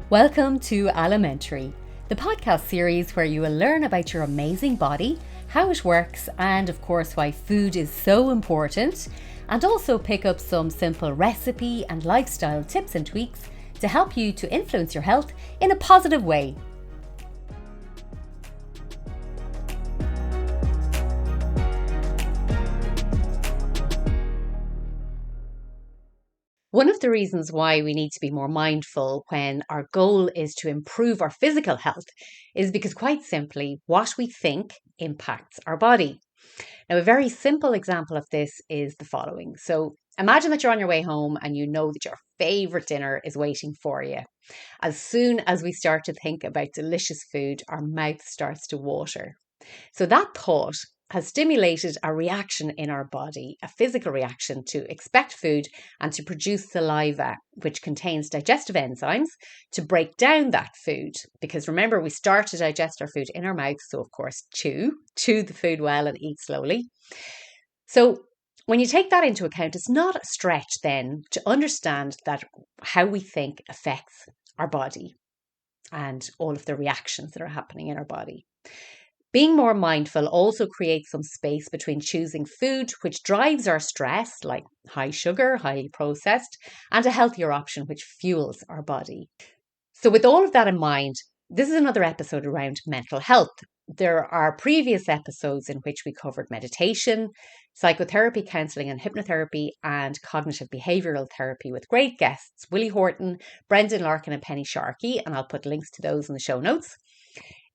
Welcome to Alimentary, the podcast series where you will learn about your amazing body, how it works, and of course why food is so important, and also pick up some simple recipe and lifestyle tips and tweaks to help you to influence your health in a positive way. One of the reasons why we need to be more mindful when our goal is to improve our physical health is because, quite simply, what we think impacts our body. Now, a very simple example of this is the following. So imagine that you're on your way home and you know that your favorite dinner is waiting for you. As soon as we start to think about delicious food, our mouth starts to water. So that thought has stimulated a reaction in our body, a physical reaction to expect food and to produce saliva, which contains digestive enzymes to break down that food. Because remember, we start to digest our food in our mouth. So of course, chew the food well and eat slowly. So when you take that into account, it's not a stretch then to understand that how we think affects our body and all of the reactions that are happening in our body. Being more mindful also creates some space between choosing food which drives our stress, like high sugar, highly processed, and a healthier option which fuels our body. So with all of that in mind, this is another episode around mental health. There are previous episodes in which we covered meditation, psychotherapy, counselling and hypnotherapy, and cognitive behavioural therapy with great guests, Willie Horton, Brendan Larkin and Penny Sharkey, and I'll put links to those in the show notes.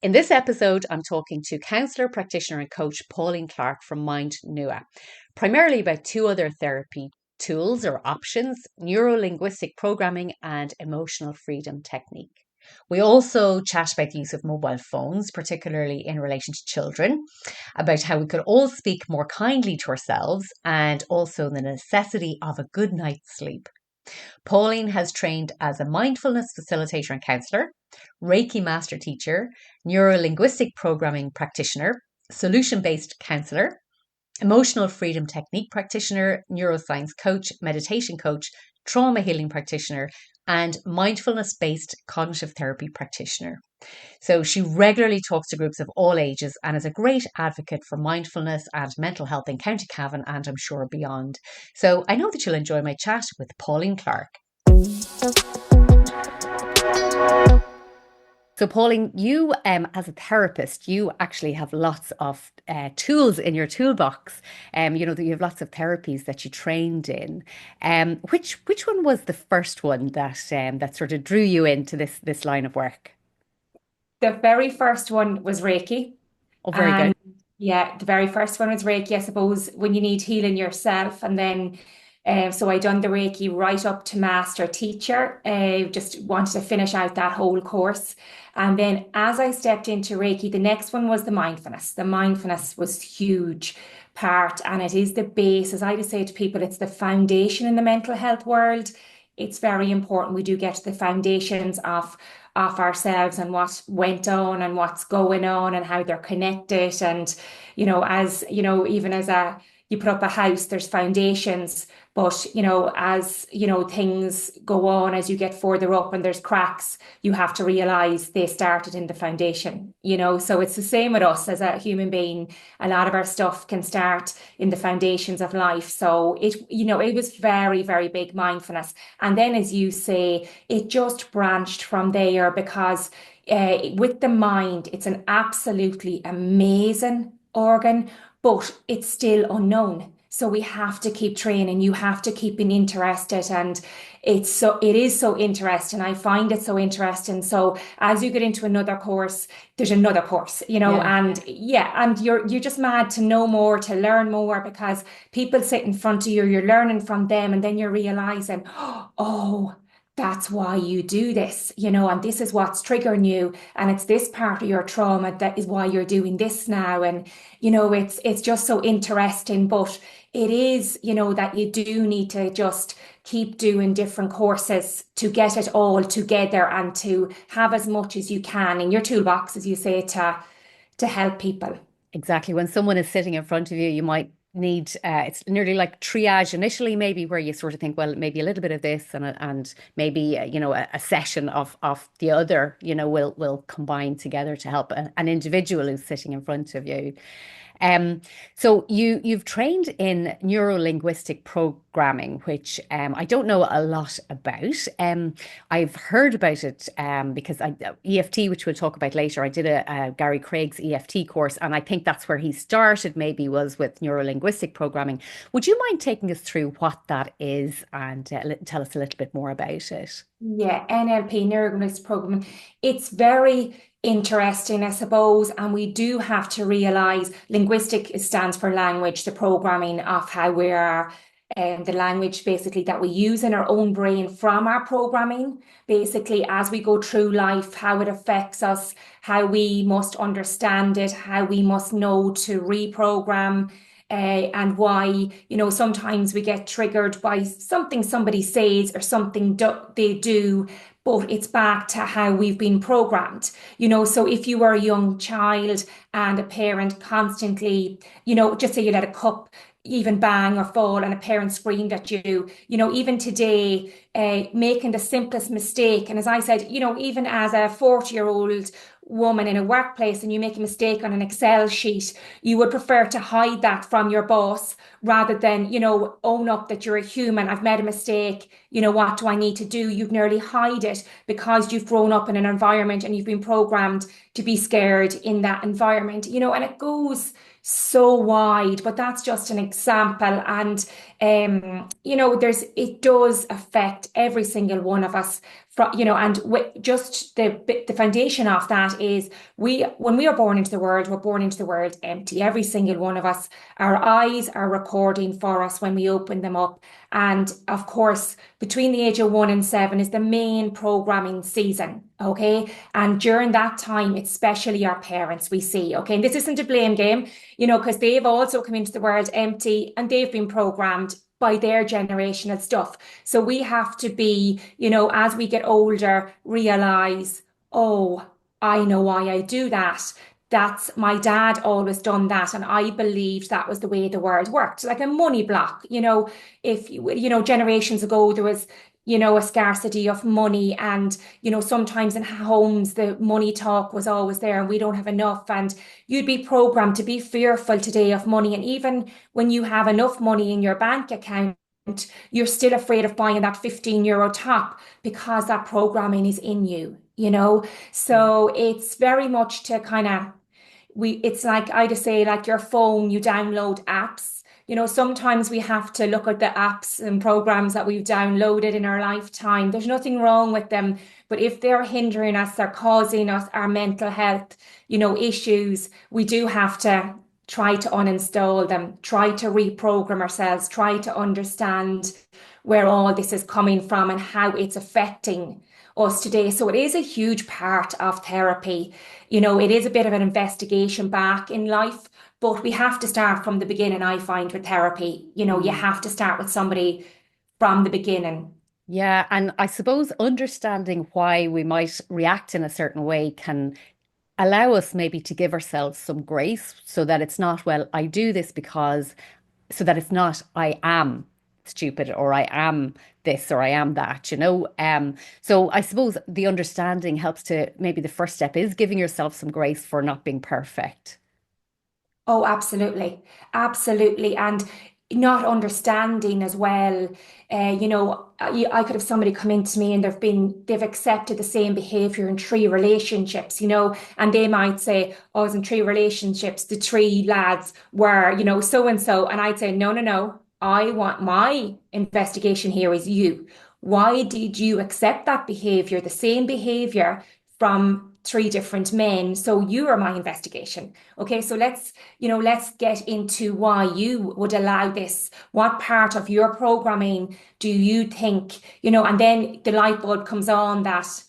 In this episode, I'm talking to counsellor, practitioner and coach Pauline Clarke from Mindnua, primarily about two other therapy tools or options, Neuro Linguistic programming and emotional freedom technique. We also chat about the use of mobile phones, particularly in relation to children, about how we could all speak more kindly to ourselves, and also the necessity of a good night's sleep. Pauline has trained as a mindfulness facilitator and counsellor, Reiki master teacher, Neuro Linguistic programming practitioner, solution-based counsellor, emotional freedom technique practitioner, neuroscience coach, meditation coach, trauma healing practitioner, and mindfulness-based cognitive therapy practitioner. So she regularly talks to groups of all ages and is a great advocate for mindfulness and mental health in County Cavan and I'm sure beyond. So I know that you'll enjoy my chat with Pauline Clarke. So Pauline, you as a therapist, you actually have lots of tools in your toolbox. You have lots of therapies that you trained in. Which one was the first one that sort of drew you into this line of work? The very first one was Reiki. Oh, very good. Yeah, the very first one was Reiki, I suppose, when you need healing yourself. And then, so I done the Reiki right up to master teacher. Just wanted to finish out that whole course. And then as I stepped into Reiki, the next one was the mindfulness. The mindfulness was huge part, and it is the base. As I just say to people, it's the foundation in the mental health world. It's very important we do get to the foundations of ourselves and what went on and what's going on and how they're connected. And, as, even as you put up a house, there's foundations, but, as, things go on, as you get further up and there's cracks, you have to realize they started in the foundation, so it's the same with us as a human being. A lot of our stuff can start in the foundations of life. So it was very, very big mindfulness. And then, as you say, it just branched from there because with the mind, it's an absolutely amazing organ, but it's still unknown. So we have to keep training. You have to keep being interested, and it is so interesting. I find it so interesting. So as you get into another course, there's another course, Yeah. and yeah, and you're just mad to know more, to learn more, because people sit in front of you, you're learning from them, and then you're realizing, oh, that's why you do this, and this is what's triggering you, and it's this part of your trauma that is why you're doing this now. And it's just so interesting. But it is, that you do need to just keep doing different courses to get it all together and to have as much as you can in your toolbox, as you say, to help people. Exactly. When someone is sitting in front of you, you might need it's nearly like triage initially, maybe, where you sort of think, well, maybe a little bit of this and maybe a session of the other, will combine together to help an individual who's sitting in front of you. Um, so you've trained in neuro linguistic programming, which I don't know a lot about. I've heard about it because E.F.T, which we'll talk about later. I did a Gary Craig's E.F.T course, and I think that's where he started. Maybe was with neuro linguistic programming. Would you mind taking us through what that is and tell us a little bit more about it? Yeah, N.L.P, Neuro Linguistic Programming. It's very interesting, I suppose, and we do have to realize linguistic stands for language, the programming of how we are, and the language basically that we use in our own brain from our programming, basically as we go through life, how it affects us, how we must understand it, how we must know to reprogram. And why, sometimes we get triggered by something somebody says or something they do, but it's back to how we've been programmed. So if you were a young child and a parent constantly, just say you let a cup even bang or fall and a parent screamed at you, even today, making the simplest mistake. And as I said, even as a 40-year-old woman in a workplace and you make a mistake on an Excel sheet, you would prefer to hide that from your boss rather than, own up that you're a human. I've made a mistake. What do I need to do? You'd nearly hide it because you've grown up in an environment and you've been programmed to be scared in that environment, and it goes so wide, but that's just an example. And it does affect every single one of us. And just the foundation of that is when we are born into the world, we're born into the world empty. Every single one of us, our eyes are recording for us when we open them up. And of course, between the age of 1 and 7 is the main programming season. Okay. And during that time, especially our parents, we see, okay, and this isn't a blame game, because they've also come into the world empty and they've been programmed by their generational stuff. So we have to be, as we get older, realize, oh, I know why I do that. That's my dad always done that. And I believed that was the way the world worked, like a money block. If generations ago, there was, a scarcity of money. And, sometimes in homes, the money talk was always there and we don't have enough. And you'd be programmed to be fearful today of money. And even when you have enough money in your bank account, you're still afraid of buying that 15 € top because that programming is in you. So it's very much to kind of, it's like I just say, like your phone, you download apps. Sometimes we have to look at the apps and programs that we've downloaded in our lifetime. There's nothing wrong with them, but if they're hindering us, they're causing us our mental health, issues, we do have to try to uninstall them, try to reprogram ourselves, try to understand where all this is coming from and how it's affecting us today. So it is a huge part of therapy. It is a bit of an investigation back in life, but we have to start from the beginning, I find, with therapy. You Mm. have to start with somebody from the beginning. Yeah, and I suppose understanding why we might react in a certain way can allow us maybe to give ourselves some grace so that it's not, well, I do this because, so that it's not, I am stupid or I am this or I am that. So I suppose the understanding helps to maybe the first step is giving yourself some grace for not being perfect. Oh, absolutely. Absolutely. And not understanding as well. I could have somebody come into me and they've accepted the same behavior in 3 relationships, and they might say, oh, I was in 3 relationships. The 3 lads were, so and so. And I'd say, no, no, no. I want my investigation here is you. Why did you accept that behavior, the same behavior from 3 different men? So you are my investigation. Okay, so let's get into why you would allow this. What part of your programming do you think, and then the light bulb comes on that,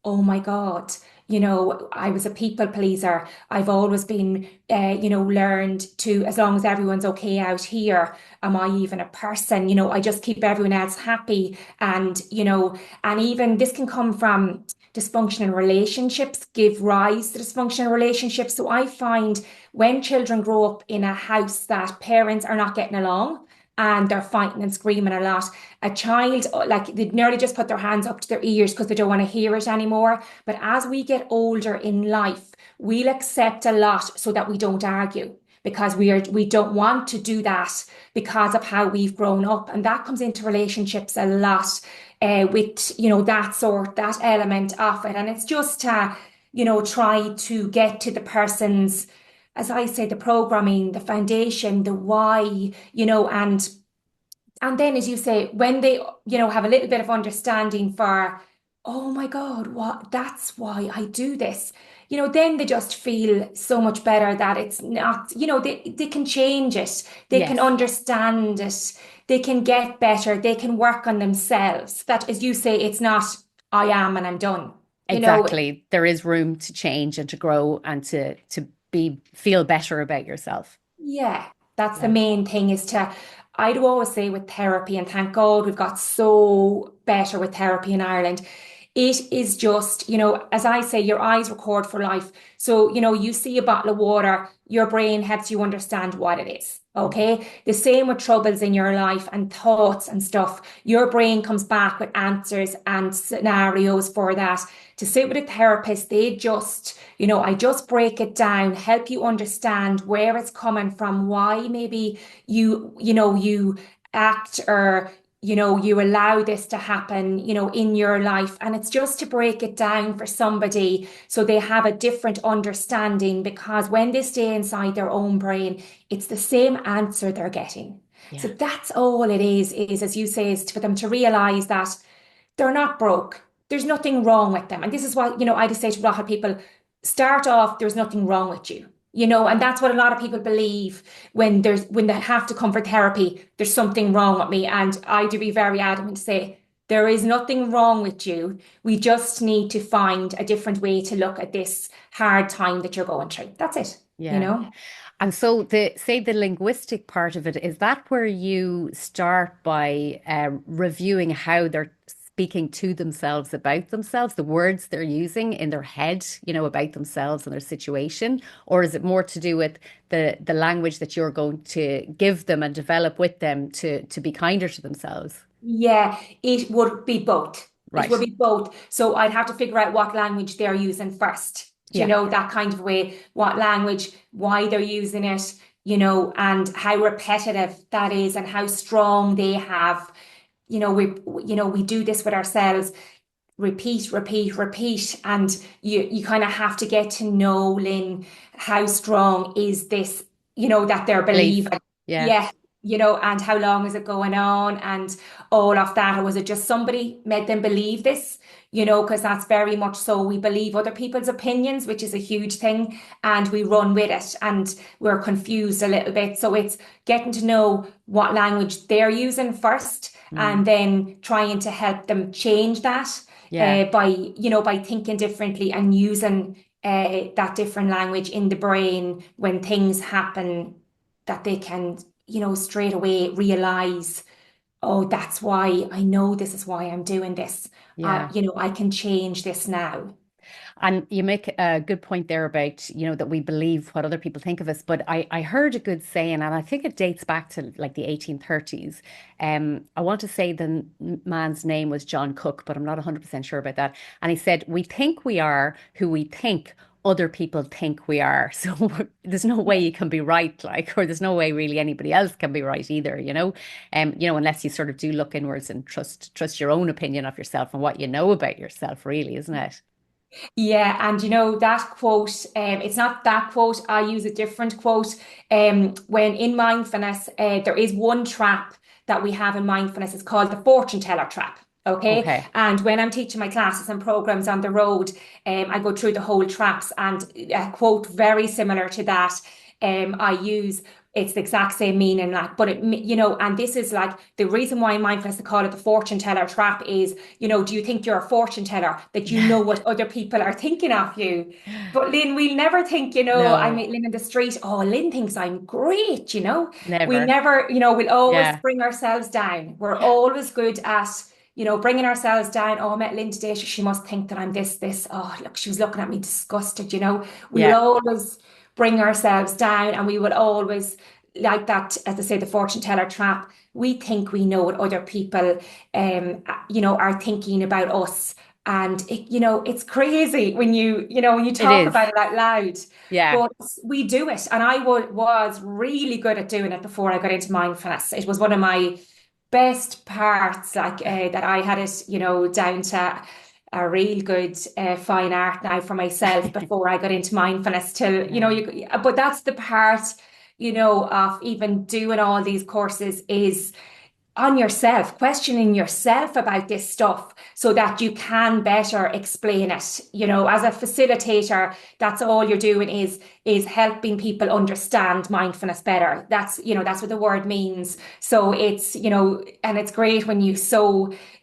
oh my God, I was a people pleaser. I've always been, learned to, as long as everyone's okay out here, am I even a person? I just keep everyone else happy. And even this can come from dysfunctional relationships, give rise to dysfunctional relationships. So I find when children grow up in a house that parents are not getting along and they're fighting and screaming a lot, a child, like they nearly just put their hands up to their ears because they don't want to hear it anymore. But as we get older in life, we'll accept a lot so that we don't argue, because we don't want to do that because of how we've grown up. And that comes into relationships a lot, with, that element of it. And it's just to, try to get to the person's, as I say, the programming, the foundation, the why, and then, as you say, when they, have a little bit of understanding for, oh my God, that's why I do this. Then they just feel so much better that it's not, they can change it. They can Yes, understand it. They can get better. They can work on themselves. That, as you say, it's not, I am and I'm done. You know, exactly. There is room to change and to grow and to be feel better about yourself. Yeah, that's the Yeah. main thing is to, I do always say with therapy, and thank God we've got so better with therapy in Ireland. It is just, as I say, your eyes record for life. So, you see a bottle of water, your brain helps you understand what it is. Mhm. Okay. The same with troubles in your life and thoughts and stuff. Your brain comes back with answers and scenarios for that. To sit with a therapist, they just, I just break it down, help you understand where it's coming from, why maybe you act, or you allow this to happen, in your life. And it's just to break it down for somebody so they have a different understanding, because when they stay inside their own brain, it's the same answer they're getting. So Yeah. that's all it is, as you say, is for them to realize that they're not broke. There's nothing wrong with them. And this is why, I just say to a lot of people, start off, there's nothing wrong with you. And that's what a lot of people believe when they have to come for therapy, there's something wrong with me. And I do be very adamant to say, there is nothing wrong with you. We just need to find a different way to look at this hard time that you're going through. That's it, you Yeah. know? And so the linguistic part of it, is that where you start by reviewing how they're speaking to themselves about themselves, the words they're using in their head, about themselves and their situation? Or is it more to do with the language that you're going to give them and develop with them to be kinder to themselves? Yeah, it would be both. It would Right. be both. So I'd have to figure out what language they're using first. Do you Yeah. know, that kind of way? What language, why they're using it, and how repetitive that is and how strong they have. We do this with ourselves, repeat, repeat, repeat. And you kind of have to get to know, Lynn, how strong is this, that they're Belief. believing. Yeah. Yeah, and how long is it going on and all of that. Or was it just somebody made them believe this? Because that's very much so. We believe other people's opinions, which is a huge thing, and we run with it and we're confused a little bit. So it's getting to know what language they're using first, Mm. and then trying to help them change that, Yeah. by thinking differently and using that different language in the brain when things happen, that they can, straight away realize, oh, that's why I know this is why I'm doing this. Yeah. I can change this now. And you make a good point there about, that we believe what other people think of us. But I heard a good saying, and I think it dates back to like the 1830s. I want to say the man's name was John Cook, but I'm not 100% sure about that. And he said, we think we are who we think other people think we are. So there's no way you can be right, like, or there's no way really anybody else can be right either. Unless you sort of do look inwards and trust your own opinion of yourself and what you know about yourself, really, isn't it? Yeah, and that quote, it's not that quote, I use a different quote. When in mindfulness, there is one trap that we have in mindfulness, it's called the fortune teller trap. Okay. Okay. And when I'm teaching my classes and programs on the road, I go through the whole traps, and a quote very similar to that, I use. It's the exact same meaning, like, but and this is like the reason why in mindfulness they call it the fortune teller trap is, do you think you're a fortune teller, that you know Yeah. what other people are thinking of you? But Lynn, we'll never think, I No, meet Lynn in the street, oh, Lynn thinks I'm great, We never. never, we'll always Yeah, bring ourselves down. We're always good at, bringing ourselves down. Oh, I met Lynn today. She must think that I'm this. Oh, look, she was looking at me disgusted. We'll yeah, always bring ourselves down, and we will always, like that, as I say, the fortune teller trap. We think we know what other people, are thinking about us. And it's crazy when you It talk is. about it out loud. Yeah. But we do it, and I was really good at doing it before I got into mindfulness. It was one of my best parts, like that I had it, down to a real good fine art now for myself before I got into mindfulness. Till Yeah. but that's the part, of even doing all these courses is on yourself, questioning yourself about this stuff so that you can better explain it. As a facilitator, that's all you're doing is helping people understand mindfulness better. That's what the word means. So it's, and it's great when you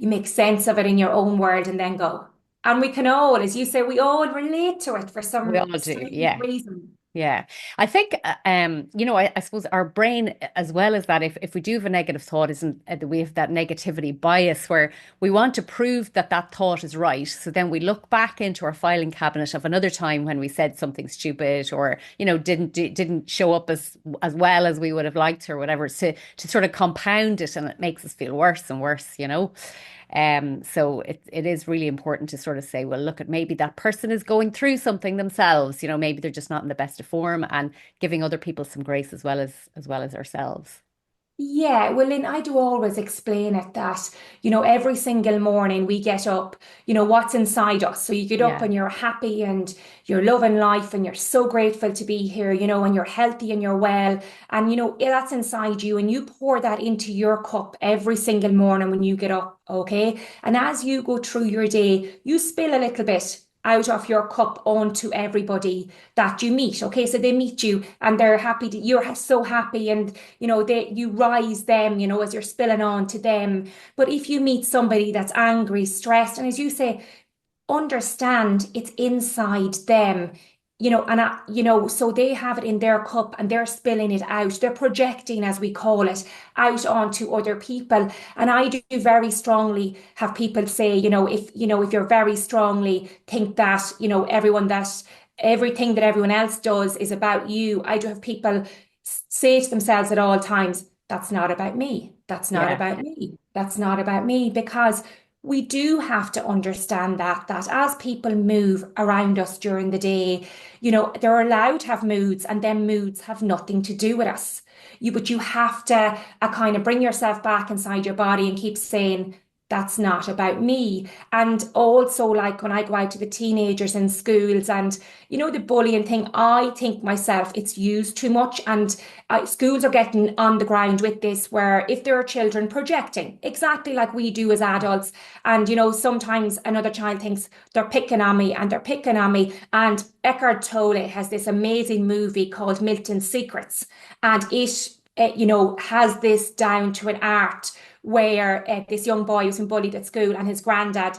make sense of it in your own world and then go. And we can all, as you say, we all relate to it for We some all do. strange Yeah. reason. Yeah, I think, I suppose our brain, as well as that, if we do have a negative thought, isn't we have that negativity bias where we want to prove that that thought is right. So then we look back into our filing cabinet of another time when we said something stupid or, didn't show up as well as we would have liked or whatever to sort of compound it, and it makes us feel worse and worse. So it is really important to sort of say, well, look, at maybe that person is going through something themselves, maybe they're just not in the best of form, and giving other people some grace as well as ourselves. Yeah, well, Lynn, I do always explain it that, every single morning we get up, what's inside us. So you get up Yeah. and you're happy and you're loving life and you're so grateful to be here, and you're healthy and you're well. And, that's inside you. And you pour that into your cup every single morning when you get up. Okay. And as you go through your day, you spill a little bit out of your cup onto everybody that you meet. Okay. So they meet you and they're happy you're so happy, and you rise them, as you're spilling on to them. But if you meet somebody that's angry, stressed, and as you say, understand it's inside them, so they have it in their cup and they're spilling it out. They're projecting, as we call it, out onto other people. And I do very strongly have people say, if you're very strongly think that, everything that everyone else does is about you. I do have people say to themselves at all times, that's not about me. That's not Yeah. about me. That's not about me. Because we do have to understand that as people move around us during the day, they're allowed to have moods, and then moods have nothing to do with us. But you have to kind of bring yourself back inside your body and keep saying, that's not about me. And also, like when I go out to the teenagers in schools and, the bullying thing, I think myself, it's used too much. And schools are getting on the ground with this, where if there are children projecting exactly like we do as adults, and sometimes another child thinks they're picking on me and they're picking on me. And Eckhart Tolle has this amazing movie called Milton's Secrets, and it has this down to an art where this young boy was been bullied at school, and his granddad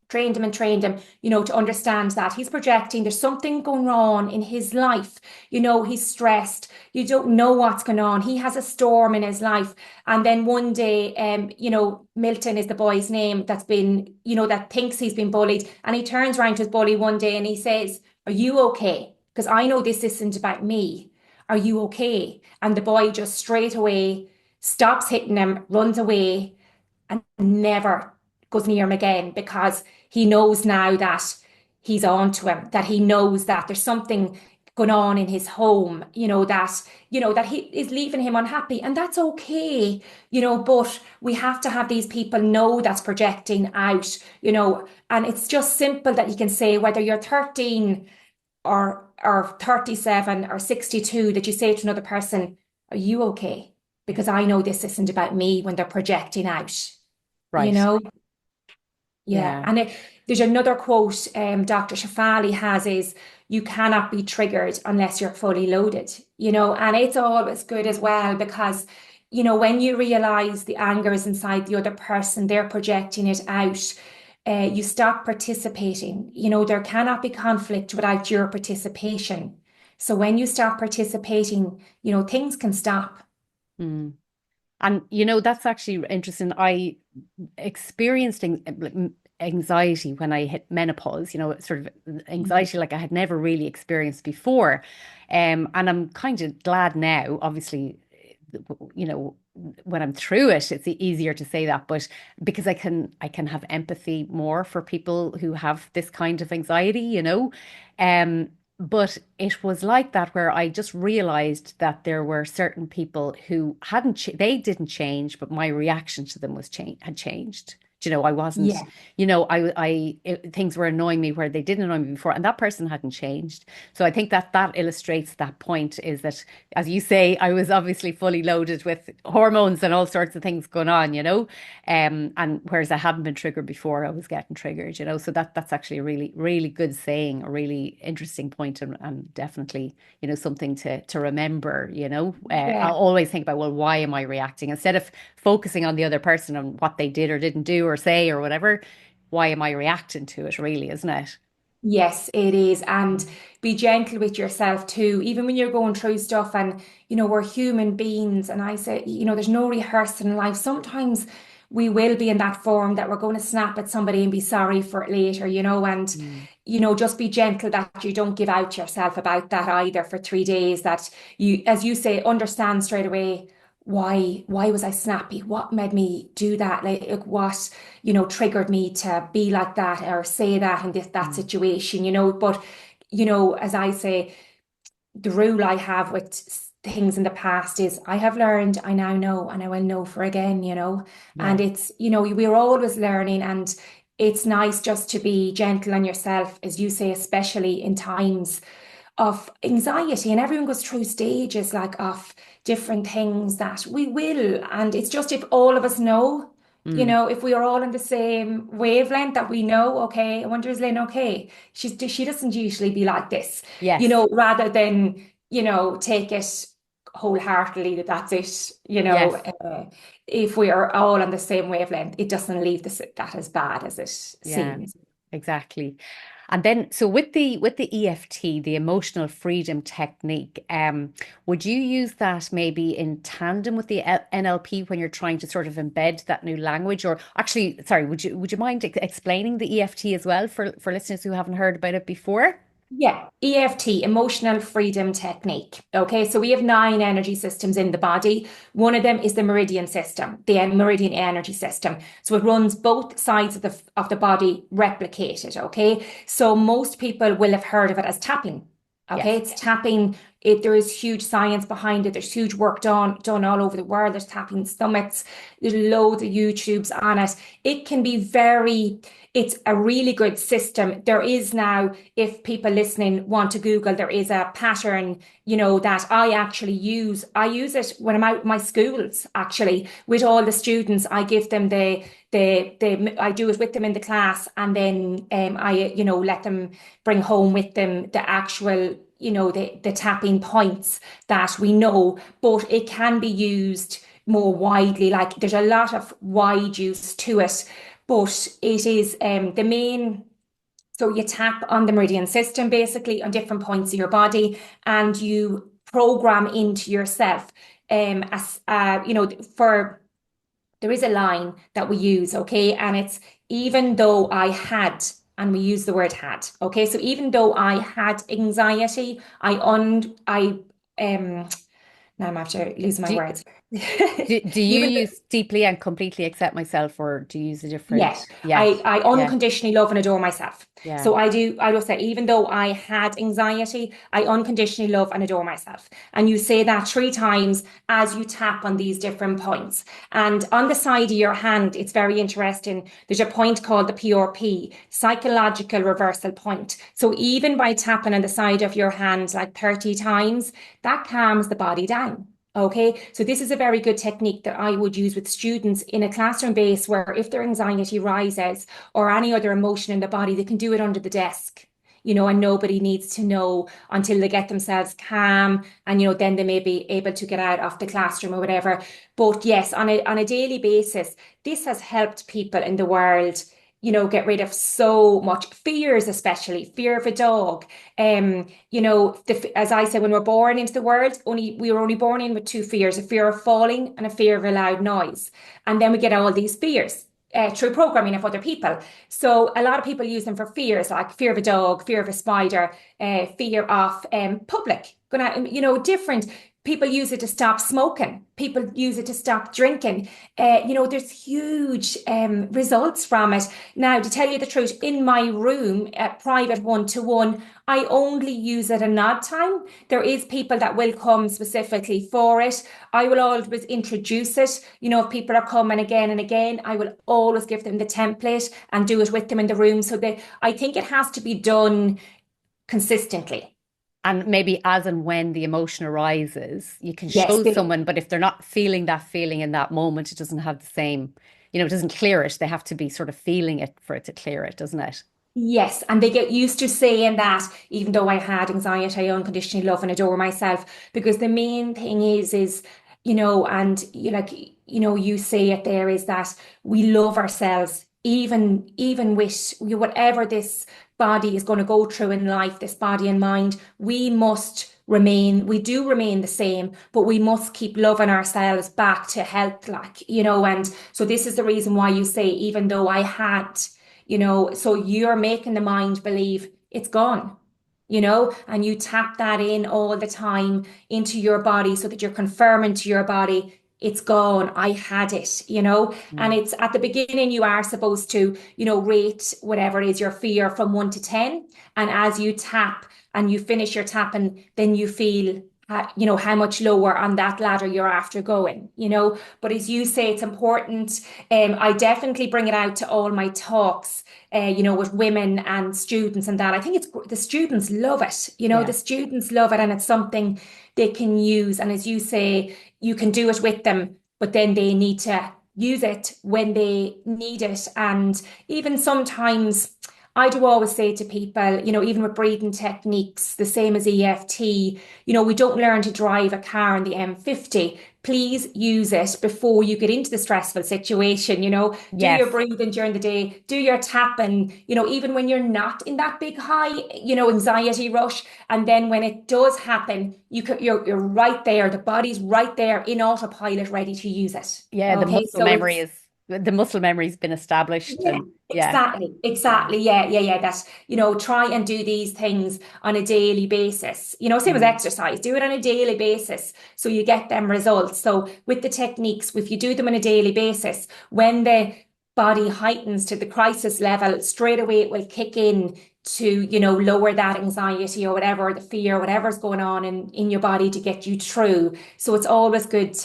trained him, to understand that he's projecting. There's something going on in his life. He's stressed. You don't know what's going on. He has a storm in his life. And then one day, Milton is the boy's name that's been, that thinks he's been bullied. And he turns around to his bully one day and he says, are you okay? Because I know this isn't about me. Are you okay? And the boy just straight away stops hitting him, runs away, and never goes near him again, because he knows now that he's on to him, that he knows that there's something going on in his home, that he is leaving him unhappy, and that's okay, but we have to have these people know that's projecting out, and it's just simple that you can say, whether you're 13 or 37 or 62, that you say to another person, are you okay? Because I know this isn't about me, when they're projecting out, you Right. know? Yeah. Yeah. And there's another quote Dr. Shafali has is, you cannot be triggered unless you're fully loaded, and it's always good as well, because, when you realize the anger is inside the other person, they're projecting it out, you stop participating. There cannot be conflict without your participation. So when you stop participating, things can stop. Mm. And that's actually interesting. I experienced things. anxiety when I hit menopause, sort of anxiety like I had never really experienced before. And I'm kind of glad now, obviously, you know, when I'm through it, it's easier to say that, but because I can have empathy more for people who have this kind of anxiety, Um, but it was like that where I just realized that there were certain people who they didn't change, but my reaction to them had changed. I wasn't, Yeah. things were annoying me where they didn't annoy me before, and that person hadn't changed. So I think that illustrates that point, is that, as you say, I was obviously fully loaded with hormones and all sorts of things going on, and whereas I hadn't been triggered before, I was getting triggered, so that's actually a really, really good saying, a really interesting point, and definitely, something to remember, I'll Yeah. always think about, well, why am I reacting? Instead of focusing on the other person and what they did or didn't do or say or whatever, why am I reacting to it, really, isn't it? Yes, it is. And be gentle with yourself too, even when you're going through stuff. And, we're human beings. And I say, there's no rehearsing in life. Sometimes we will be in that form that we're going to snap at somebody and be sorry for it later, and, Mm, just be gentle that you don't give out yourself about that either for 3 days, that you, as you say, understand straight away. Why was I snappy? What made me do that? Like what, triggered me to be like that or say that in that mm, situation, but, as I say, the rule I have with things in the past is I have learned, I now know, and I will know for again, yeah. and it's, we're always learning, and it's nice just to be gentle on yourself, as you say, especially in times of anxiety. And everyone goes through stages like of different things that we will. And it's just, if all of us know, Mm, if we are all in the same wavelength, that we know, okay, I wonder, is Lynn okay? She doesn't usually be like this, yes. rather than, take it wholeheartedly that that's it, Yes. if we are all on the same wavelength, it doesn't leave that as bad as it Yeah, seems. exactly. And then, so with the EFT, the emotional freedom technique, would you use that maybe in tandem with the NLP when you're trying to sort of embed that new language? Or actually, sorry, would you mind explaining the EFT as well for listeners who haven't heard about it before? Yeah, EFT, emotional freedom technique. Okay, so we have 9 energy systems in the body. One of them is the meridian system, the meridian energy system. So it runs both sides of the body replicated. Okay, so most people will have heard of it as tapping. Okay, Yes. it's tapping. There is huge science behind it. There's huge work done all over the world. There's tapping stomachs. There's loads of YouTubes on it. It can be it's a really good system. There is now, if people listening want to Google, there is a pattern, that I actually use. I use it when I'm out in my schools, actually, with all the students. I give them I do it with them in the class, and then I, let them bring home with them the actual, the tapping points that we know, but it can be used more widely. Like there's a lot of wide use to it, but it is the main. So you tap on the meridian system, basically on different points of your body, and you program into yourself, as for there is a line that we use, okay, and it's, even though I had, and we use the word had, okay, so even though I had anxiety, I now I'm after losing my Do, words. do you Even use deeply and completely accept myself, or do you use a Yeah, different? Yeah. I Yeah. unconditionally love and adore myself. Yeah. So I will say, even though I had anxiety, I unconditionally love and adore myself. And you say that 3 times as you tap on these different points. And on the side of your hand, it's very interesting. There's a point called the PRP, psychological reversal point. So even by tapping on the side of your hand like 30 times, that calms the body down. Okay, so this is a very good technique that I would use with students in a classroom base, where if their anxiety rises or any other emotion in the body, they can do it under the desk, and nobody needs to know until they get themselves calm, and then they may be able to get out of the classroom or whatever. But yes, on a daily basis, this has helped people in the world, get rid of so much fears, especially fear of a dog. As I said, when we're born into the world, we were only born in with 2 fears: a fear of falling and a fear of a loud noise. And then we get all these fears. through programming of other people. So a lot of people use them for fears, like fear of a dog, fear of a spider, fear of public. Different. People use it to stop smoking. People use it to stop drinking. There's huge results from it. Now, to tell you the truth, in my room, at private one-to-one, I only use it an odd time. There is people that will come specifically for it. I will always introduce it. If people are coming again and again, I will always give them the template and do it with them in the room. So I think it has to be done consistently. And maybe as and when the emotion arises, you can Yes, show someone, but if they're not feeling that feeling in that moment, it doesn't have the same, it doesn't clear it. They have to be sort of feeling it for it to clear it, doesn't it? yes, and they get used to saying that, even though I had anxiety, I unconditionally love and adore myself. Because the main thing is, and you say it there, is that we love ourselves, even with whatever this body is going to go through in life, this body and mind, we do remain the same, but we must keep loving ourselves back to health, and so this is the reason why you say, even though I had. So you're making the mind believe it's gone, and you tap that in all the time into your body so that you're confirming to your body it's gone. I had it. And Mm. it's at the beginning, you are supposed to, rate whatever it is your fear from 1 to 10. And as you tap and you finish your tapping, then you feel how much lower on that ladder you're after going. But as you say, it's important. I definitely bring it out to all my talks, with women and students and that. I think the students love it. Yeah. The students love it, and it's something they can use. And as you say, you can do it with them, but then they need to use it when they need it. And even sometimes, I do always say to people, even with breathing techniques, the same as E.F.T, we don't learn to drive a car in the M50. Please use it before you get into the stressful situation. Do your Yes. breathing during the day, do your tapping, even when you're not in that big high, anxiety rush. And then when it does happen, you're right there. The body's right there in autopilot, ready to use it. Yeah, Okay, so it's the muscle memory's been established yeah, and yeah. Yeah. exactly. Yeah. That, try and do these things on a daily basis. Same as Mm. exercise, do it on a daily basis so you get them results. So with the techniques, if you do them on a daily basis, when the body heightens to the crisis level, straight away it will kick in to, lower that anxiety or whatever, the fear, whatever's going on in your body to get you through. So it's always good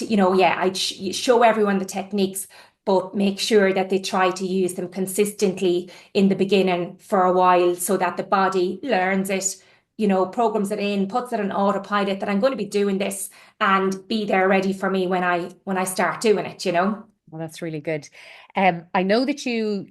I show everyone the techniques, but make sure that they try to use them consistently in the beginning for a while so that the body learns it, programs it in, puts it on autopilot that I'm going to be doing this and be there ready for me when I start doing it. Well, that's really good. I know that you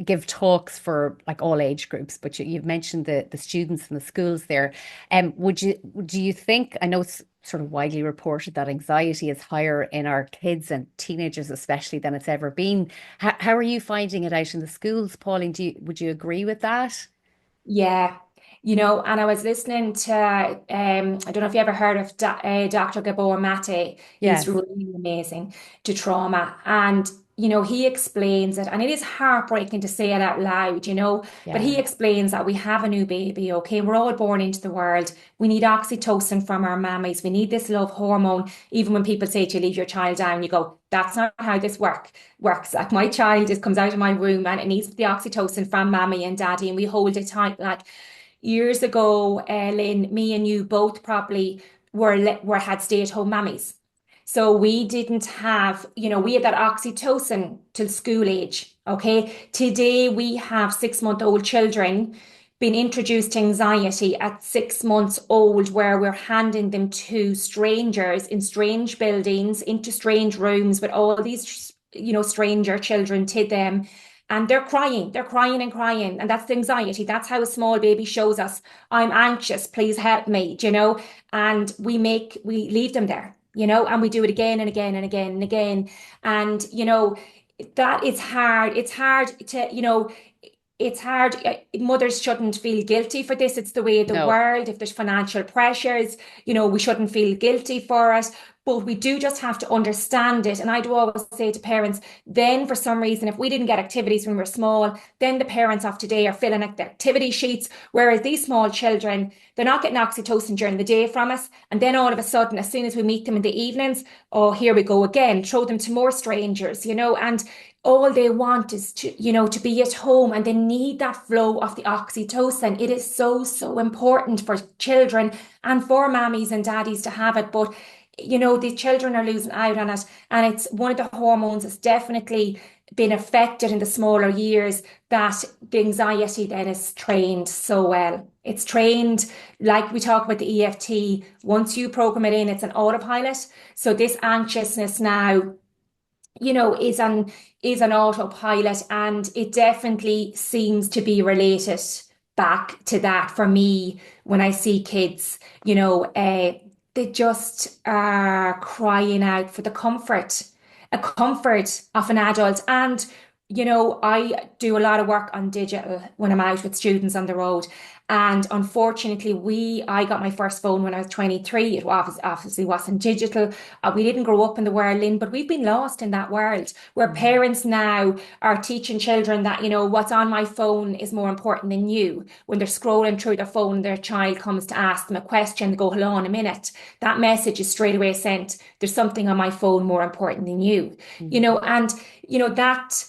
give talks for like all age groups, but you've mentioned the students in the schools there. Do you think, I know it's sort of widely reported that anxiety is higher in our kids and teenagers especially than it's ever been. How are you finding it out in the schools, Pauline? Would you agree with that? Yeah. And I was listening to, I don't know if you ever heard of Dr. Gabor Mate. He's Yes. really amazing to trauma. And, he explains it, and it is heartbreaking to say it out loud, but he Yeah. explains that we have a new baby, okay? We're all born into the world. We need oxytocin from our mammies. We need this love hormone. Even when people say to you, leave your child down, you go, that's not how this works. Like my child just comes out of my womb and it needs the oxytocin from mommy and daddy, and we hold it tight. Like years ago, Lynn, me and you both probably were had stay-at-home mammies. So we didn't have, we had that oxytocin till school age. Okay. Today we have 6-month-old children being introduced to anxiety at 6 months old, where we're handing them to strangers in strange buildings, into strange rooms with all these, stranger children to them. And they're crying and crying. And that's the anxiety. That's how a small baby shows us, I'm anxious, please help me. And we leave them there, and we do it again and again and again and again. And, that is hard. It's hard to, it's hard. Mothers shouldn't feel guilty for this. It's the way of the No. world. If there's financial pressures, we shouldn't feel guilty for it. But we do just have to understand it. And I do always say to parents, then for some reason, if we didn't get activities when we were small, then the parents of today are filling out the activity sheets. Whereas these small children, they're not getting oxytocin during the day from us. And then all of a sudden, as soon as we meet them in the evenings, oh, here we go again, throw them to more strangers, and all they want is to be at home, and they need that flow of the oxytocin. It is so, so important for children and for mammies and daddies to have it. But, the children are losing out on it. And it's one of the hormones that's definitely been affected in the smaller years, that the anxiety then is trained so well. It's trained, like we talk about the E.F.T. Once you program it in, it's an autopilot. So this anxiousness now, is an autopilot, and it definitely seems to be related back to that for me when I see kids, they just are crying out for a comfort of an adult. And, I do a lot of work on digital when I'm out with students on the road. And unfortunately, I got my first phone when I was 23. It obviously wasn't digital. We didn't grow up in the world, Lynn, but we've been lost in that world where parents now are teaching children that, what's on my phone is more important than you. When they're scrolling through their phone, their child comes to ask them a question, they go, hold on a minute. That message is straight away sent. There's something on my phone more important than you, and, that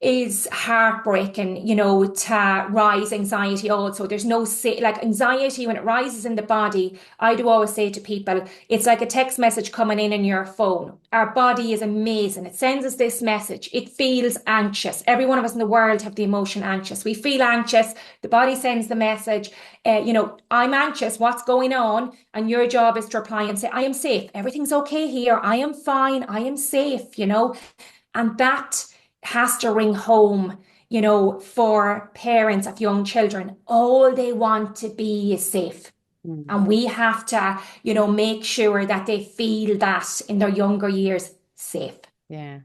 is heartbreaking, to rise anxiety also. There's no say, like anxiety when it rises in the body, I do always say to people, it's like a text message coming in your phone. Our body is amazing. It sends us this message. It feels anxious. Every one of us in the world have the emotion anxious. We feel anxious. The body sends the message, I'm anxious. What's going on? And your job is to reply and say, I am safe. Everything's okay here. I am fine. I am safe, and that has to ring home, for parents of young children. All they want to be is safe. Mm. And we have to, make sure that they feel that in their younger years, safe. Yeah.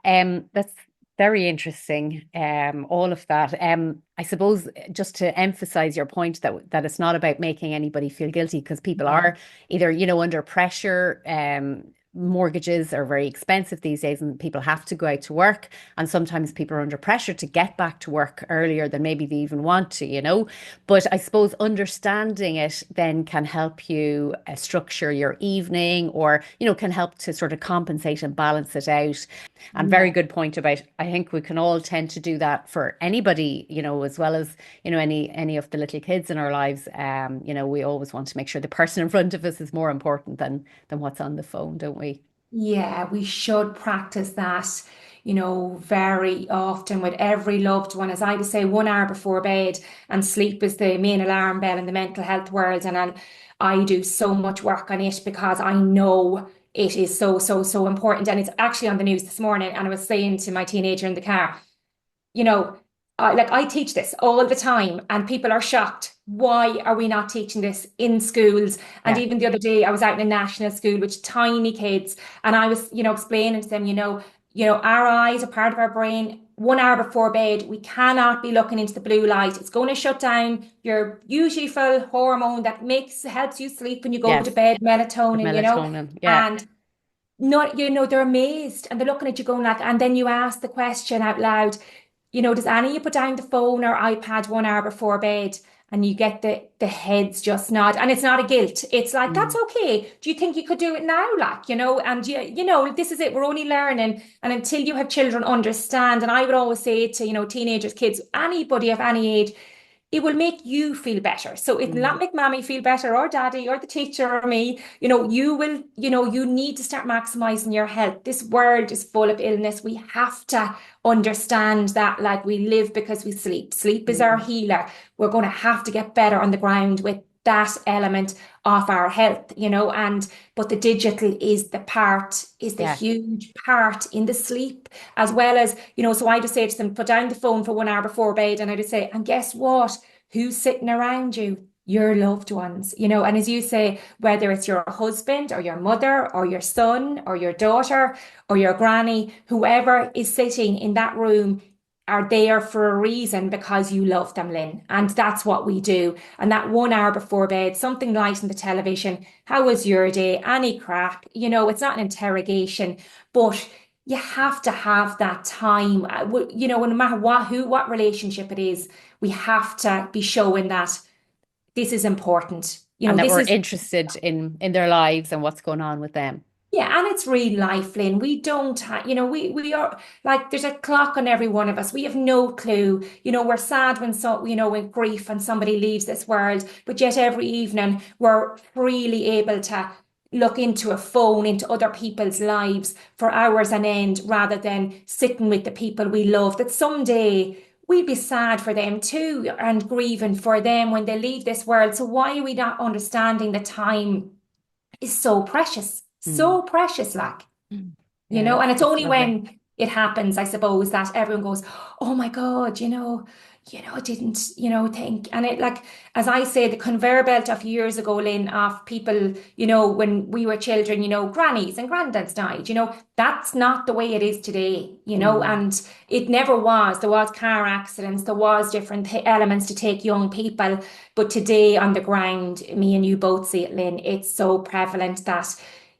That's very interesting. All of that. I suppose just to emphasize your point that it's not about making anybody feel guilty, because people are either, under pressure. Mortgages are very expensive these days, and people have to go out to work. And sometimes people are under pressure to get back to work earlier than maybe they even want to. But I suppose understanding it then can help you structure your evening, or, can help to sort of compensate and balance it out. And very Yeah. good point about, I think we can all tend to do that for anybody, as well as, any of the little kids in our lives. We always want to make sure the person in front of us is more important than what's on the phone, don't we? Yeah, we should practice that, very often with every loved one. As I would say, 1 hour before bed, and sleep is the main alarm bell in the mental health world. And I do so much work on it because I know it is so, so, so important. And it's actually on the news this morning. And I was saying to my teenager in the car, you know, I teach this all the time, and people are shocked. Why are we not teaching this in schools? And Yeah. even the other day, I was out in a national school with tiny kids, and I was, explaining to them, our eyes are part of our brain. 1 hour before bed, we cannot be looking into the blue light. It's going to shut down your beautiful hormone that helps you sleep when you go to Yes. bed, The melatonin, melatonin. Yeah. and not, they're amazed, and they're looking at you going like, and then you ask the question out loud, does any of you put down the phone or iPad 1 hour before bed? And you get the heads just nod. And it's not a guilt. It's like, that's Mm. okay. Do you think you could do it now? Like, and this is it. We're only learning. And until you have children understand, and I would always say to, teenagers, kids, anybody of any age, it will make you feel better. So it will Mm. not make mommy feel better, or daddy or the teacher or me. You will, you need to start maximizing your health. This world is full of illness. We have to understand that, like, we live because we sleep. Sleep is our Mm. healer. We're going to have to get better on the ground with that element of our health, and but the digital is the Yes. huge part in the sleep, as well as, so I just say to them, put down the phone for 1 hour before bed. And I just say, and guess what? Who's sitting around you? Your loved ones, and as you say, whether it's your husband or your mother or your son or your daughter or your granny, whoever is sitting in that room, are there for a reason because you love them, Lynn. And that's what we do. And that 1 hour before bed, something light on the television. How was your day? Any crack? It's not an interrogation, but you have to have that time. No matter what relationship it is, we have to be showing that this is important. And that This we're is interested in their lives and what's going on with them. Yeah, and it's real life, Lynn. We don't have, we are like there's a clock on every one of us. We have no clue. We're sad when grief and somebody leaves this world, but yet every evening we're freely able to look into a phone, into other people's lives for hours on end, rather than sitting with the people we love. That someday we'd be sad for them too and grieving for them when they leave this world. So why are we not understanding the time is Mm. so precious, like, Mm. Yeah, and it's that's only lovely. when it happens, I suppose, that everyone goes, oh my God, I didn't, think. And it like, as I say, the conveyor belt of years ago, Lynn, of people, when we were children, grannies and granddads died, that's not the way it is today, Mm. and it never was. There was car accidents, there was different elements to take young people. But today on the ground, me and you both see it, Lynn, it's so prevalent that,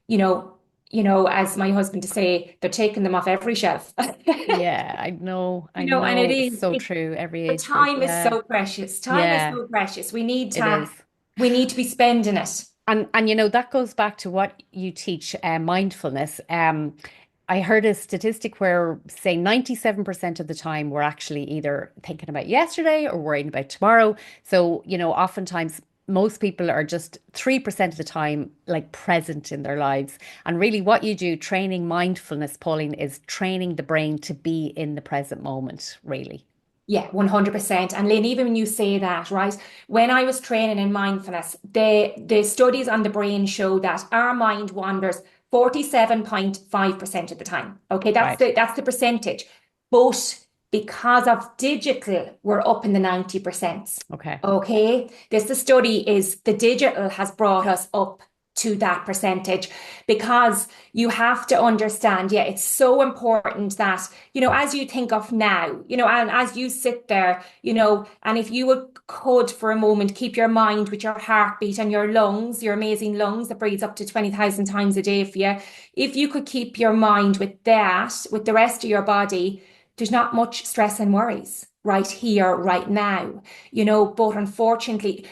you know, as my husband to say, they're taking them off every shelf. Yeah, I And it know. It's is, so true. Every but age group. time is Yeah. so precious. Time is Yeah, so precious. it is. We need to be spending it. And that goes back to what you teach, mindfulness. I heard a statistic where say 97% of the time we're actually either thinking about yesterday or worrying about tomorrow. So, oftentimes most people are just 3% of the time like present in their lives. And really what you do training mindfulness, Pauline, is training the brain to be in the present moment, really. Yeah, 100%. And Lynn, even when you say that, right? When I was training in mindfulness, the studies on the brain show that our mind wanders 47.5% of the time. Okay, Right. that's the percentage. But because of digital, we're up in the 90%. Okay. Okay. The study is the digital has brought us up to that percentage, because you have to understand, yeah, it's so important that, as you think of now, and as you sit there, and if you could for a moment keep your mind with your heartbeat and your lungs, your amazing lungs that breathes up to 20,000 times a day for you, if you could keep your mind with that, with the rest of your body, there's not much stress and worries right here, right now, but not unfortunately,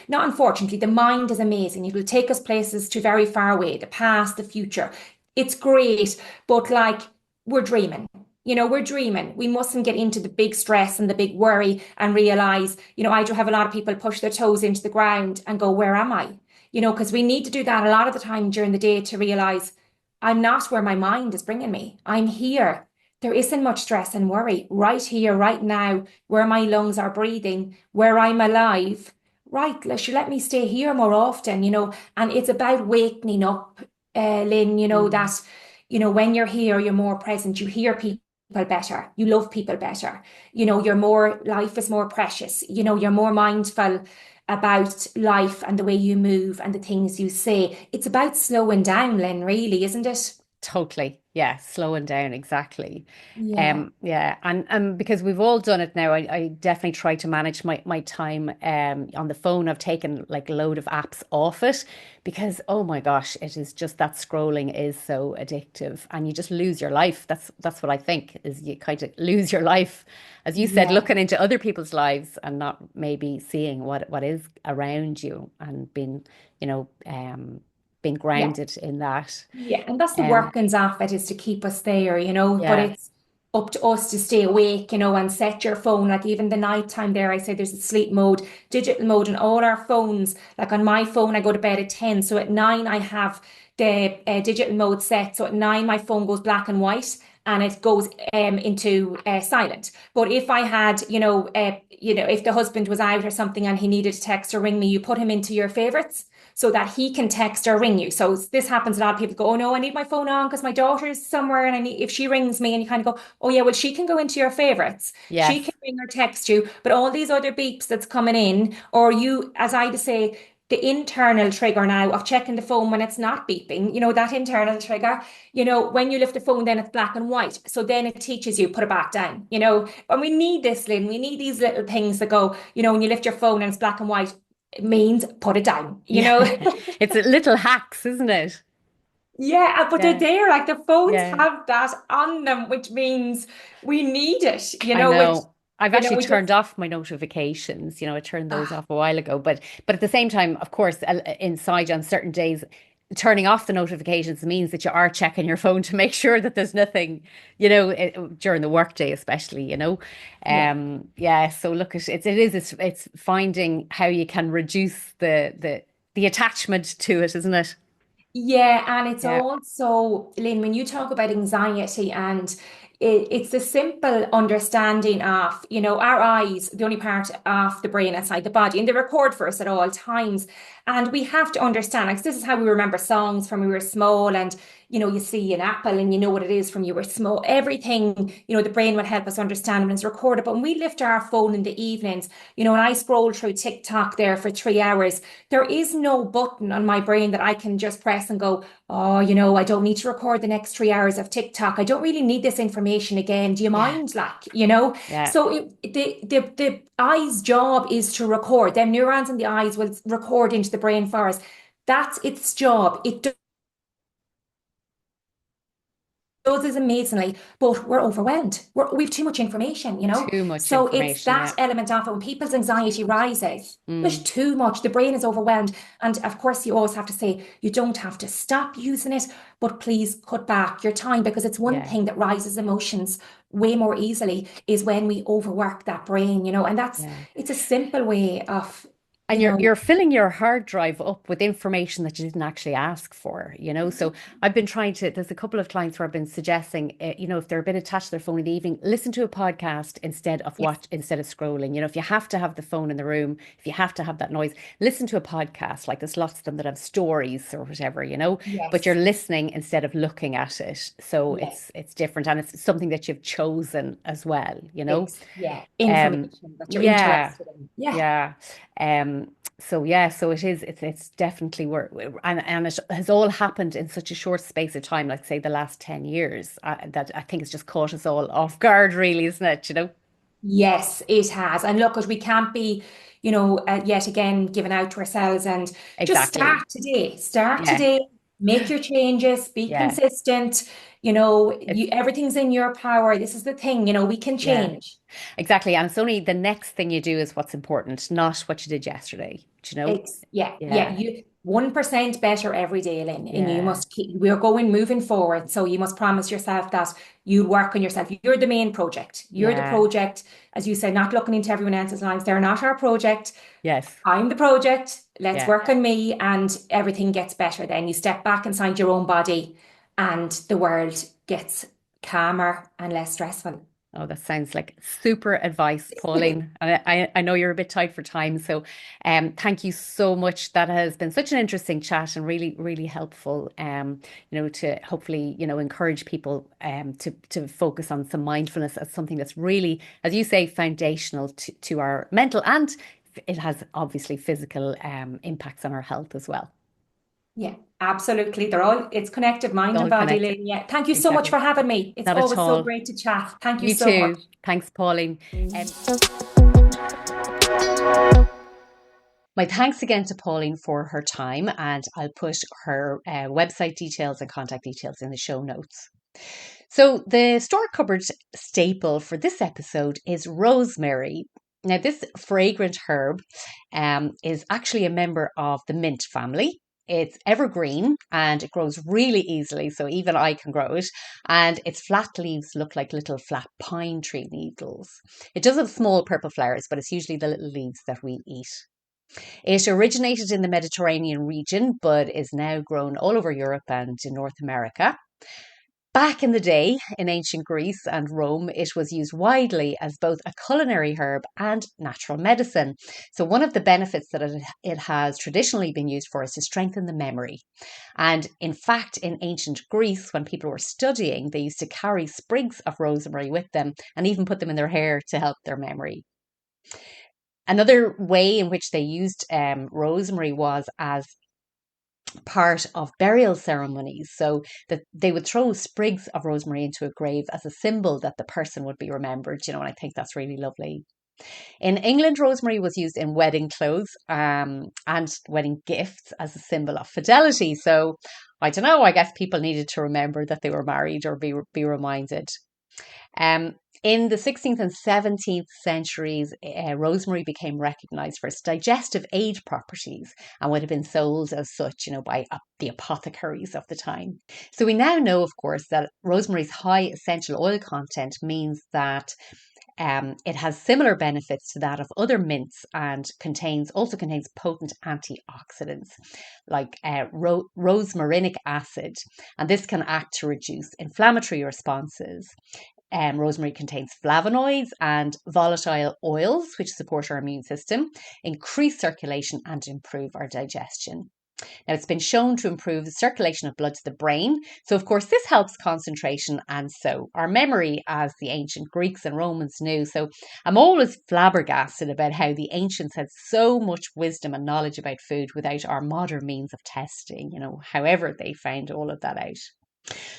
the mind is amazing. It will take us places to very far away, the past, the future. It's great, but like we're dreaming. We're dreaming. We mustn't get into the big stress and the big worry and realize, I do have a lot of people push their toes into the ground and go, where am I? Because we need to do that a lot of the time during the day to realize I'm not where my mind is bringing me. I'm here. There isn't much stress and worry right here, right now, where my lungs are breathing, where I'm alive. Right, let me stay here more often, and it's about wakening up, Lynn, Mm. that, when you're here, you're more present, you hear people better, you love people better, life is more precious, you're more mindful about life and the way you move and the things you say. It's about slowing down, Lynn, really, isn't it? Totally. Yeah, slowing down exactly. Yeah. Yeah, and because we've all done it now, I definitely try to manage my time on the phone. I've taken like a load of apps off it because oh my gosh, it is just that scrolling is so addictive and you just lose your life. That's what I think is you kind of lose your life, as you said, Yeah. looking into other people's lives and not maybe seeing what is around you and being Yeah. grounded in that. Yeah, and that's the Um, workings of it, is to keep us there, but yeah. it's up to us to stay awake, and set your phone, like even the nighttime there, I say there's a sleep mode, digital mode on all our phones. Like on my phone, I go to bed at 10. So at 9, I have the digital mode set. So at 9, my phone goes black and white and it goes into silent. But if I had, if the husband was out or something and he needed to text or ring me, you put him into your favorites so that he can text or ring you. So this happens. A lot of people go, oh no, I need my phone on because my daughter's somewhere and if she rings me, and you kind of go, oh yeah, well, she can go into your favorites. She Yes. can ring or text you, but all these other beeps that's coming in, or you, as I say, the internal trigger now of checking the phone when it's not beeping, that internal trigger, when you lift the phone, then it's black and white. So then it teaches you, put it back down, and we need this, Lynn. We need these little things that go, when you lift your phone and it's black and white, it means put it down, Yeah. It's little hacks, isn't it? Yeah, but they're Yeah. there. Like the phones Yeah. have that on them, which means we need it, I which, know. I've actually we just, turned off my notifications. I turned those off a while ago. But at the same time, of course, inside on certain days, turning off the notifications means that you are checking your phone to make sure that there's nothing, during the workday, especially. yeah. Yeah. So look, it's finding how you can reduce the attachment to it, isn't it? Yeah, and it's Yeah. also, Lynn, when you talk about anxiety and it's the simple understanding of, our eyes, the only part of the brain outside the body, and they record for us at all times. And we have to understand, like, this is how we remember songs from when we were small. And, you see an apple and you know what it is from you were small. Everything, the brain will help us understand when it's recorded. But when we lift our phone in the evenings, and I scroll through TikTok there for 3 hours, there is no button on my brain that I can just press and go, oh, I don't need to record the next 3 hours of TikTok. I don't really need this information again. Do you Yeah. mind? Yeah. So the eye's job is to record. Them neurons in the eyes will record into the brain for us. That's its job. It does this amazingly, but we're overwhelmed. We've too much information. Too much So it's information. that Yeah. element of it. When people's anxiety rises, there's Mm. too much. The brain is overwhelmed. And of course, you always have to say, you don't have to stop using it, but please cut back your time because it's one Yeah. thing that rises emotions way more easily is when we overwork that brain. And Yeah. it's a simple way of, And you're filling your hard drive up with information that you didn't actually ask for. So I've been trying to, there's a couple of clients where I've been suggesting, if they're a bit attached to their phone in the evening, listen to a podcast yes, instead of scrolling. If you have to have the phone in the room, if you have to have that noise, listen to a podcast. Like there's lots of them that have stories or whatever, but you're yes, listening instead of looking at it. So yes. it's different and it's something that you've chosen as well. Yeah, Um, information that you're yeah. interested in. Yeah. Yeah. So yeah, so it's definitely and it has all happened in such a short space of time, like say the last 10 years, that I think it's just caught us all off guard, really, isn't it? Yes, it has. And look, we can't be, yet again giving out to ourselves and just Exactly. start today. Start Yeah. today, make your changes, be Yeah. consistent. It's Everything's in your power. This is the thing, we can yeah, change. exactly. And it's only the next thing you do is what's important, not what you did yesterday. Do you know? Yeah, Yeah. you 1% better every day, Lynn, and you Yeah. must keep, we're going moving forward. So you must promise yourself that you work on yourself. You're the main project. You're the Yeah. project, as you said, not looking into everyone else's lives. They're not our project. Yes. I'm the project. Let's Yeah. work on me, and everything gets better. Then you step back inside your own body, and the world gets calmer and less stressful. Oh, that sounds like super advice, Pauline. I know you're a bit tight for time, so thank you so much. That has been such an interesting chat and really, really helpful. To hopefully, encourage people to focus on some mindfulness as something that's really, as you say, foundational to our mental, and it has obviously physical impacts on our health as well. Yeah, absolutely. It's connected, It's mind and all body, connected. Lynn. Yeah. Thank you so much Exactly. for having me. It's Not at always so all. great to chat. Thank you You so much. too. Thanks, Pauline. My thanks again to Pauline for her time, and I'll put her website details and contact details in the show notes. So, the store cupboard staple for this episode is rosemary. Now, this fragrant herb is actually a member of the mint family. It's evergreen and it grows really easily, so even I can grow it. And its flat leaves look like little flat pine tree needles. It does have small purple flowers, but it's usually the little leaves that we eat. It originated in the Mediterranean region, but is now grown all over Europe and in North America. Back in the day, in ancient Greece and Rome, it was used widely as both a culinary herb and natural medicine. So, one of the benefits that it has traditionally been used for is to strengthen the memory. And in fact, in ancient Greece, when people were studying, they used to carry sprigs of rosemary with them and even put them in their hair to help their memory. Another way in which they used rosemary was as part of burial ceremonies. So that they would throw sprigs of rosemary into a grave as a symbol that the person would be remembered, and I think that's really lovely. In England, rosemary was used in wedding clothes and wedding gifts as a symbol of fidelity. So I don't know, I guess people needed to remember that they were married or be reminded. In the 16th and 17th centuries, rosemary became recognized for its digestive aid properties and would have been sold as such, by the apothecaries of the time. So we now know, of course, that rosemary's high essential oil content means that it has similar benefits to that of other mints and also contains potent antioxidants like rosmarinic acid, and this can act to reduce inflammatory responses. Rosemary contains flavonoids and volatile oils, which support our immune system, increase circulation, and improve our digestion. Now, it's been shown to improve the circulation of blood to the brain. So, of course, this helps concentration and so our memory, as the ancient Greeks and Romans knew. So I'm always flabbergasted about how the ancients had so much wisdom and knowledge about food without our modern means of testing, however they found all of that out.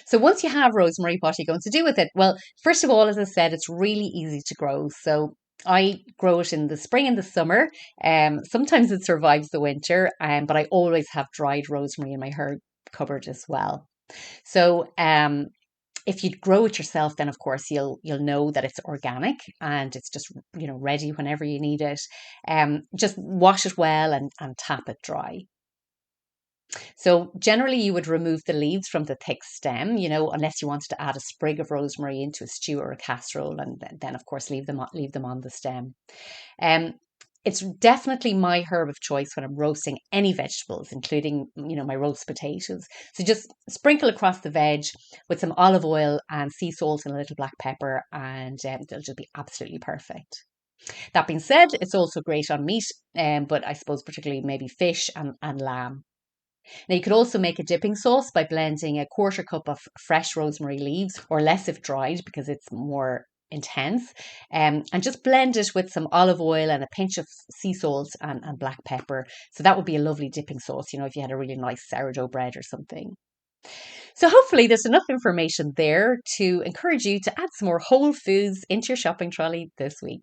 So once you have rosemary, what are you going to do with it? Well, first of all, as I said, it's really easy to grow. So I grow it in the spring and the summer. Sometimes it survives the winter, but I always have dried rosemary in my herb cupboard as well. So if you grow it yourself, then of course you'll know that it's organic and it's just ready whenever you need it. Just wash it well and tap it dry. So generally you would remove the leaves from the thick stem, unless you wanted to add a sprig of rosemary into a stew or a casserole, and then of course leave them on the stem. It's definitely my herb of choice when I'm roasting any vegetables, including, my roast potatoes. So just sprinkle across the veg with some olive oil and sea salt and a little black pepper, and it'll just be absolutely perfect. That being said, it's also great on meat, but I suppose particularly maybe fish and lamb. Now, you could also make a dipping sauce by blending a 1/4 cup of fresh rosemary leaves, or less if dried because it's more intense, and just blend it with some olive oil and a pinch of sea salt and black pepper. So that would be a lovely dipping sauce, if you had a really nice sourdough bread or something. So hopefully there's enough information there to encourage you to add some more whole foods into your shopping trolley this week.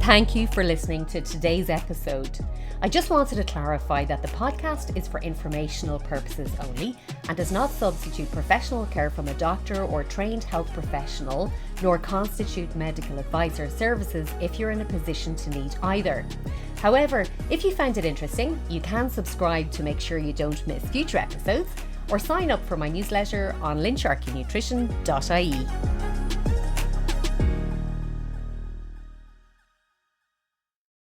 Thank you for listening to today's episode. I just wanted to clarify that the podcast is for informational purposes only and does not substitute professional care from a doctor or trained health professional, nor constitute medical advice or services if you're in a position to need either. However, if you found it interesting, you can subscribe to make sure you don't miss future episodes, or sign up for my newsletter on lynsharkeynutrition.ie.